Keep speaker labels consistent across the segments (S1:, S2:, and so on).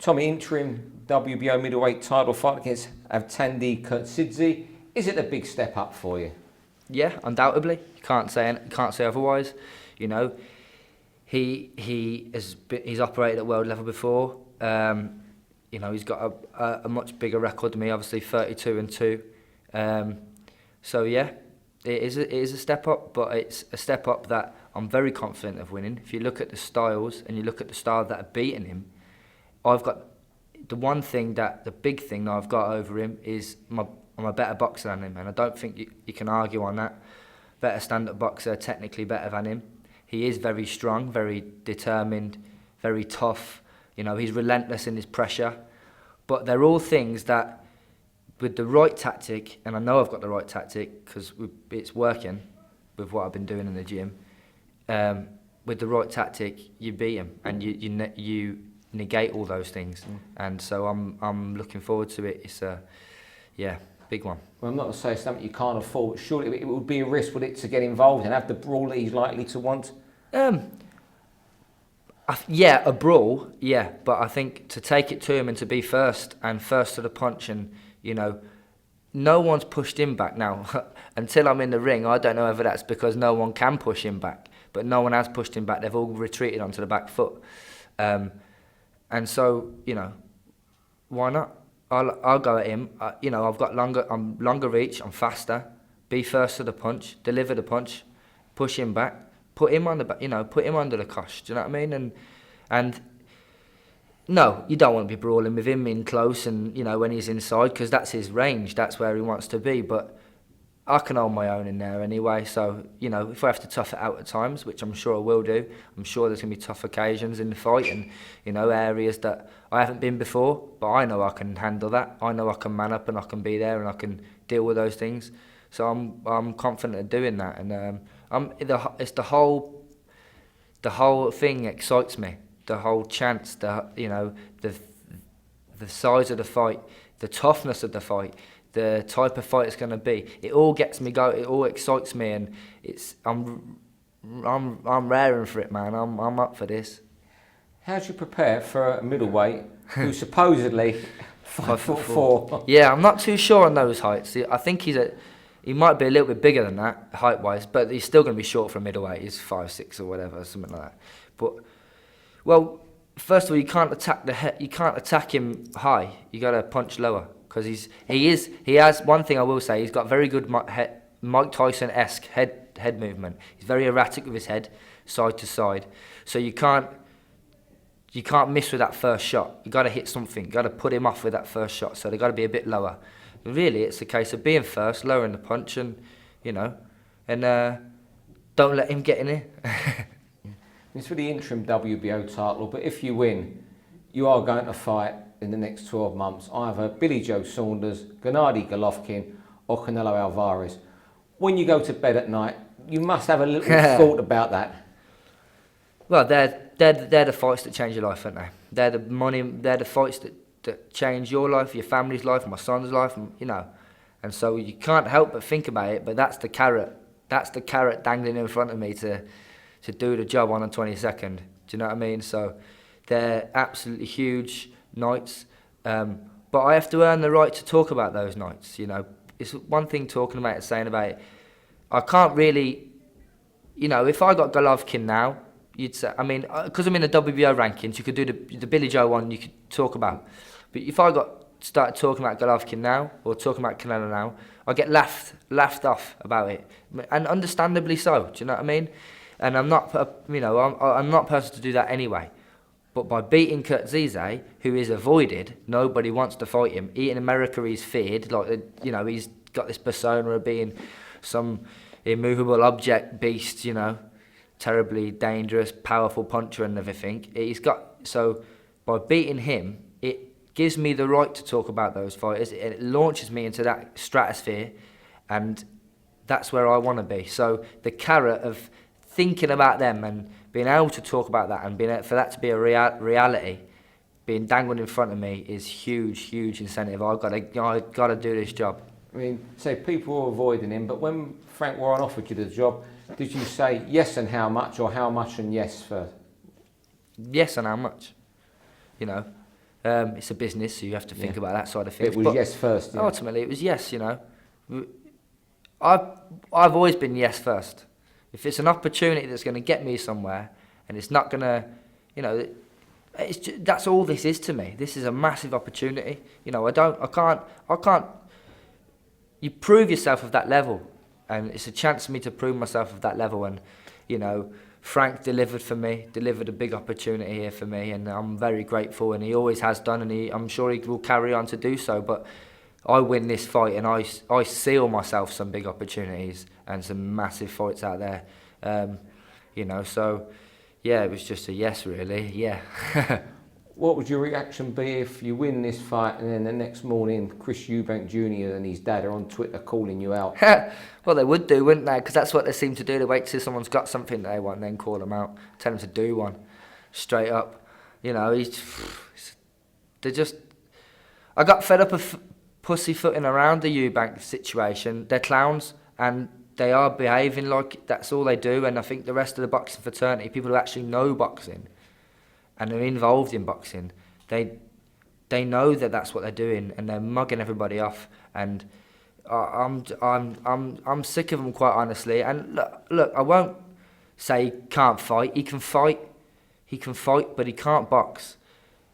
S1: Tommy, interim WBO middleweight title fight against Avtandil Khurtsidze. Is it a big step up for you?
S2: Yeah, undoubtedly. You can't say otherwise. You know, he's operated at world level before. You know, he's got a much bigger record than me. Obviously, 32-2. So yeah, it is a step up, but it's a step up that I'm very confident of winning. If you look at the styles and you look at the styles that have beaten him, I've got the big thing that I've got over him is I'm a better boxer than him, and I don't think you can argue on that. Better stand-up boxer, technically better than him. He is very strong, very determined, very tough. You know, he's relentless in his pressure. But they're all things that, with the right tactic, and I know I've got the right tactic because it's working with what I've been doing in the gym. With the right tactic, you beat him, and you negate all those things. And so I'm looking forward to it. It's a big one.
S1: Well, I'm not going to say something you can't afford. Surely it would be a risk, would it, to get involved and have the brawl that he's likely to want?
S2: Yeah, a brawl, yeah. But I think to take it to him and to be first to the punch, and, you know, no one's pushed him back now. Until I'm in the ring, I don't know whether that's because no one can push him back. But no one has pushed him back. They've all retreated onto the back foot. And so, you know, why not? I'll go at him. You know, I'm longer reach. I'm faster. Be first to the punch. Deliver the punch. Push him back. Put him on the back. You know, put him under the cosh. Do you know what I mean? And no, you don't want to be brawling with him in close, and, you know, when he's inside, because that's his range. That's where he wants to be. But I can hold my own in there anyway. So, you know, if I have to tough it out at times, which I'm sure I will do, I'm sure there's going to be tough occasions in the fight, and, you know, areas that I haven't been before, but I know I can handle that. I know I can man up and I can be there and I can deal with those things. So I'm confident of doing that, and it's the whole thing excites me. The whole chance, you know, the size of the fight, the toughness of the fight, the type of fight it's going to be. It all gets me going. It all excites me, and I'm raring for it, man. I'm up for this.
S1: How do you prepare for a middleweight who's supposedly 5'4"?
S2: Yeah, I'm not too sure on those heights. I think he might be a little bit bigger than that height-wise, but he's still going to be short for a middleweight. He's 5'6" or whatever, something like that. But, well, first of all, you can't attack you can't attack him high. You got to punch lower. Because he has one thing I will say, he's got very good Mike Tyson-esque head movement. He's very erratic with his head, side to side. So you can't miss with that first shot. You got to hit something. You got to put him off with that first shot. So they got to be a bit lower. But really, it's a case of being first, lowering the punch, and, you know, and don't let him get in here.
S1: It's for the interim WBO title, but if you win, you are going to fight in the next 12 months, either Billy Joe Saunders, Gennady Golovkin or Canelo Alvarez. When you go to bed at night, you must have a little thought about that.
S2: Well, they're the fights that change your life, aren't they? They're the fights that change your life, your family's life, my son's life, you know. And so you can't help but think about it, but that's the carrot. That's the carrot dangling in front of me to do the job on the 22nd. Do you know what I mean? So they're absolutely huge nights, but I have to earn the right to talk about those nights. You know, it's one thing talking about it, saying about it. I can't really, you know, if I got Golovkin now, you'd say, I mean, because I'm in the WBO rankings, you could do the Billy Joe one, you could talk about. But if I started talking about Golovkin now, or talking about Canelo now, I get laughed off about it, and understandably so. Do you know what I mean? And I'm not, you know, I'm not a person to do that anyway. But by beating Khurtsidze, who is avoided, nobody wants to fight him. In America, he's feared. Like, you know, he's got this persona of being some immovable object beast, you know, terribly dangerous, powerful puncher and everything. So by beating him, it gives me the right to talk about those fighters. It launches me into that stratosphere, and that's where I want to be. So the carrot of thinking about them and being able to talk about that, and for that to be a reality, being dangled in front of me, is huge incentive. I've got to do this job.
S1: I mean, say people were avoiding him, but when Frank Warren offered you the job, did you say yes and how much, or how much and yes first?
S2: Yes and how much. You know, It's a business, so you have to think about that side of things.
S1: It was yes first. Yeah.
S2: Ultimately, it was yes. I've always been yes first. If it's an opportunity that's going to get me somewhere, and it's not going to, that's all this is to me. This is a massive opportunity. I can't. You prove yourself at that level, and it's a chance for me to prove myself at that level. And Frank delivered for me, delivered a big opportunity here for me, and I'm very grateful. And he always has done, and I'm sure he will carry on to do so. But I win this fight, and I seal myself some big opportunities and some massive fights out there. So yeah, it was just a yes, really. Yeah.
S1: What would your reaction be if you win this fight and then the next morning Chris Eubank Jr. and his dad are on Twitter calling you out?
S2: Well, they would do, wouldn't they? Because that's what they seem to do. They wait till someone's got something that they want and then call them out, tell them to do one, straight up. They're just... I got fed up of pussyfooting around the Eubank situation. They're clowns, and they are behaving like that's all they do. And I think the rest of the boxing fraternity, people who actually know boxing and are involved in boxing, they know that that's what they're doing, and they're mugging everybody off. And I'm sick of them, quite honestly. And look, I won't say he can't fight. He can fight, but he can't box.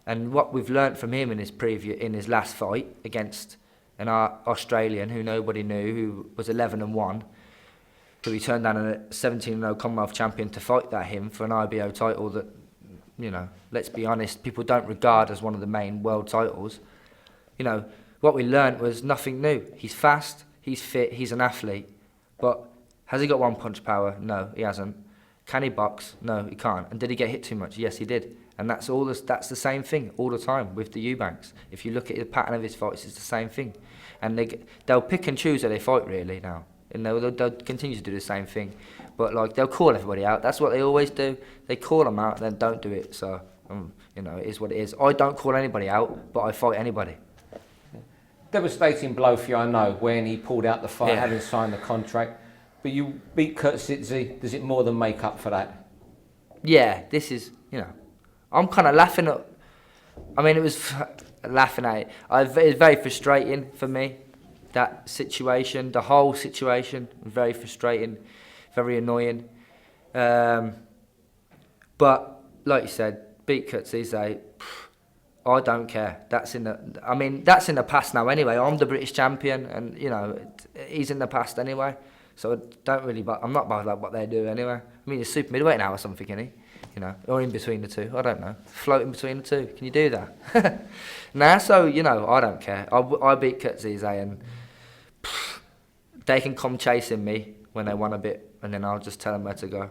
S2: And what we've learnt from him in his last fight against an Australian who nobody knew, who was 11-1, who he turned down a 17-0 Commonwealth champion to fight him for an IBO title that, let's be honest, people don't regard as one of the main world titles. What we learnt was nothing new. He's fast, he's fit, he's an athlete. But has he got one punch power? No, he hasn't. Can he box? No, he can't. And did he get hit too much? Yes, he did. And that's the same thing all the time with the Eubanks. If you look at the pattern of his fights, it's the same thing. And they'll pick and choose how they fight, really, now. And they'll continue to do the same thing. But they'll call everybody out. That's what they always do. They call them out and then don't do it. So, it is what it is. I don't call anybody out, but I fight anybody.
S1: Devastating blow for you, I know, when he pulled out the fight, having signed the contract. But you beat Khurtsidze. Does it more than make up for that?
S2: Yeah, this is, I'm kind of laughing at... it was laughing at it. It was very frustrating for me, that situation, the whole situation. Very frustrating, very annoying. But, like you said, beat Khurtsidze, I don't care. That's in the past now anyway. I'm the British champion, and, he's in the past anyway. So I don't really... I'm not bothered about what they do anyway. He's super middleweight now or something, isn't he? Or in between the two, I don't know. Floating between the two, can you do that? So, I don't care. I beat Khurtsidze, and they can come chasing me when they want a bit, and then I'll just tell them where to go.